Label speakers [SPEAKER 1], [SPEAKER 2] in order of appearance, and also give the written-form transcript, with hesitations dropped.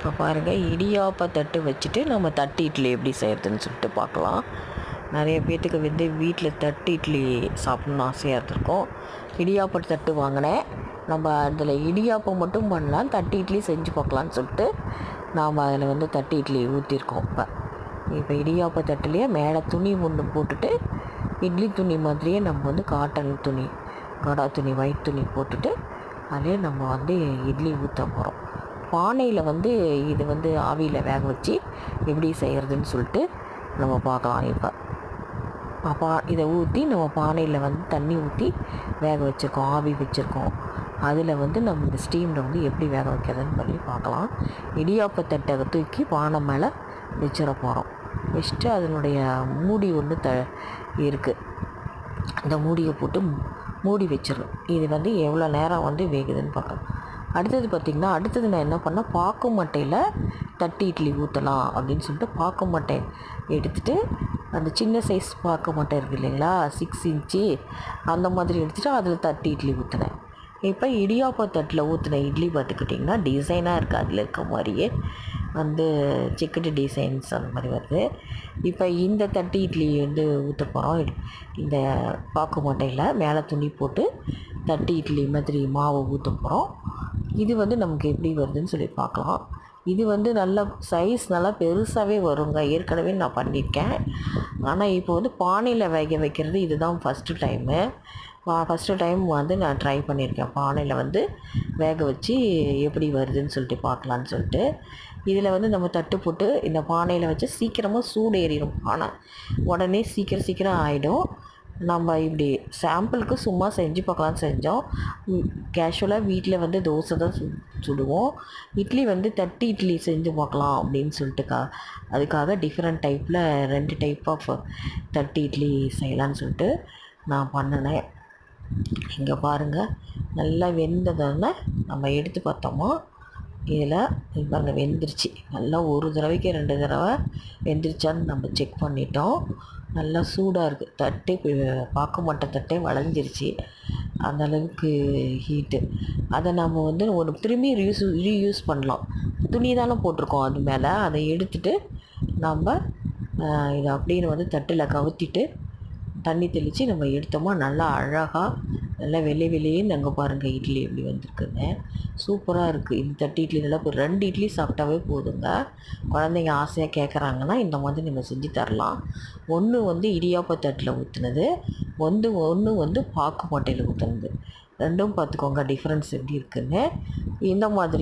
[SPEAKER 1] இப்போ பாருங்கள், இடியாப்ப தட்டு வச்சுட்டு நம்ம தட்டு இட்லி எப்படி செய்கிறதுன்னு சொல்லிட்டு பார்க்கலாம். நிறைய பேர்த்துக்கு வந்து வீட்டில் தட்டு இட்லி சாப்பிட்ணுன்னு ஆசையாக இருந்திருக்கும். இடியாப்ப தட்டு வாங்கினேன். நம்ம அதில் இடியாப்பம் மட்டும் பண்ணலாம், தட்டு இட்லி செஞ்சு பார்க்கலான்னு சொல்லிட்டு நாம் அதில் வந்து தட்டு இட்லி ஊற்றிருக்கோம். இப்போ இடியாப்ப தட்டுலேயே மேலே துணி ஒன்று போட்டுட்டு, இட்லி துணி மாதிரியே நம்ம வந்து காட்டன் துணி, கடா துணி, ஒயிட் துணி போட்டுட்டு அதிலே நம்ம வந்து இட்லி ஊற்ற போகிறோம். பானையில் வந்து இது வந்து ஆவியில் வேக வச்சு எப்படி செய்கிறதுன்னு சொல்லிட்டு நம்ம பார்க்கலாம். இப்போ இதை ஊற்றி நம்ம பானையில் வந்து தண்ணி ஊற்றி வேக வச்சுருக்கோம், ஆவி வச்சுருக்கோம். அதில் வந்து நம்ம இந்த ஸ்டீமில் வந்து எப்படி வேக வைக்கிறதுன்னு சொல்லி பார்க்கலாம். இடியாப்பத்தட்டை தூக்கி பானை மேலே வச்சிட போகிறோம். வச்சுட்டு அதனுடைய மூடி ஒன்று இருக்குது. அந்த மூடியை போட்டு மூடி வச்சிடணும். இது வந்து எவ்வளோ நேரம் வந்து வேகுதுன்னு பார்க்கலாம். அடுத்தது நான் என்ன பண்ணேன், பாக்கு மட்டையில் தட்டு இட்லி ஊற்றலாம் அப்படின்னு சொல்லிட்டு பாக்கு மட்டை எடுத்துகிட்டு, அந்த சின்ன சைஸ் பாக்கு மட்டை இருக்குது இல்லைங்களா, 6 இன்ச்சு அந்த மாதிரி எடுத்துகிட்டு அதில் தட்டு இட்லி ஊற்றினேன். இப்போ இடியாப்ப தட்டில் ஊற்றின இட்லி பார்த்துக்கிட்டிங்கன்னா டிசைனாக இருக்குது. அதில் இருக்க மாதிரியே வந்து செக்குடு டிசைன்ஸ் அந்த மாதிரி வருது. இப்போ இந்த தட்டு இட்லி வந்து ஊற்ற போகிறோம். இந்த பாக்கு மட்டையில் மேலே துணி போட்டு தட்டு இட்லி மாதிரி மாவை ஊற்ற போகிறோம். இது வந்து நமக்கு எப்படி வருதுன்னு சொல்லி பார்க்கலாம். இது வந்து நல்ல சைஸ் நல்லா பெருசாகவே வருங்க. ஏற்கனவே நான் பண்ணியிருக்கேன். ஆனால் இப்போ வந்து பானையில் வேக வைக்கிறது இதுதான் ஃபஸ்ட்டு டைம் வந்து நான் ட்ரை பண்ணியிருக்கேன். பானையில் வந்து வேக வச்சு எப்படி வருதுன்னு சொல்லிட்டு பார்க்கலான்னு சொல்லிட்டு, இதில் வந்து நம்ம தட்டு போட்டு இந்த பானையில் வச்சு சீக்கிரமாக சூடு ஏறிடும். ஆனால் உடனே சீக்கிரம் ஆகிடும். நம்ம இப்படி சாம்பிளுக்கு சும்மா செஞ்சு பார்க்கலான்னு செஞ்சோம். கேஷுவலாக வீட்டில் வந்து தோசை தான் சுடுவோம். இட்லி வந்து தட்டு இட்லி செஞ்சு பார்க்கலாம் அப்படின்னு சொல்லிட்டு அதுக்காக டிஃப்ரெண்ட் டைப்பில் 2 டைப் ஆஃப் தட்டு இட்லி செய்யலான்னு சொல்லிட்டு நான் பண்ணினேன். இங்கே பாருங்கள், நல்லா வெந்ததுன்னு நம்ம எடுத்து பார்த்தோமா, இதில் பாருங்கள் வெந்துருச்சு. நல்லா 1 தடவைக்கு 2 தடவை வெந்துருச்சான்னு நம்ம செக் பண்ணிட்டோம். நல்லா சூடாக இருக்குது. தட்டே பார்க்க மாட்டேன், தட்டே வளைஞ்சிருச்சு. அந்தளவுக்கு ஹீட்டு. அதை நம்ம வந்து திரும்பி ரீயூஸ் பண்ணலாம். துணி தானே போட்டிருக்கோம் அது மேலே. அதை எடுத்துகிட்டு நம்ம இதை அப்படின்னு வந்து தட்டில் கவுத்திட்டு தண்ணி தெளித்து நம்ம எடுத்தோமா நல்லா அழகாக நல்லா வெளியேன்னு அங்கே பாருங்கள் இட்லி எப்படி வந்திருக்குங்க. சூப்பராக இருக்குது. இந்த தட்டு இட்லி நல்லா இப்போ 2 இட்லி சாப்பிட்டாவே போதுங்க. குழந்தைங்க ஆசையாக கேட்குறாங்கன்னா இந்த மாதிரி நம்ம செஞ்சு தரலாம். ஒன்று வந்து இடியாப்ப தட்டில் ஊற்றுனது, ஒன்று வந்து பாக்கு மட்டையில் ஊற்றுனது. 2ம் பார்த்துக்கோங்க டிஃப்ரென்ஸ் எப்படி இருக்குதுன்னு. இந்த மாதிரி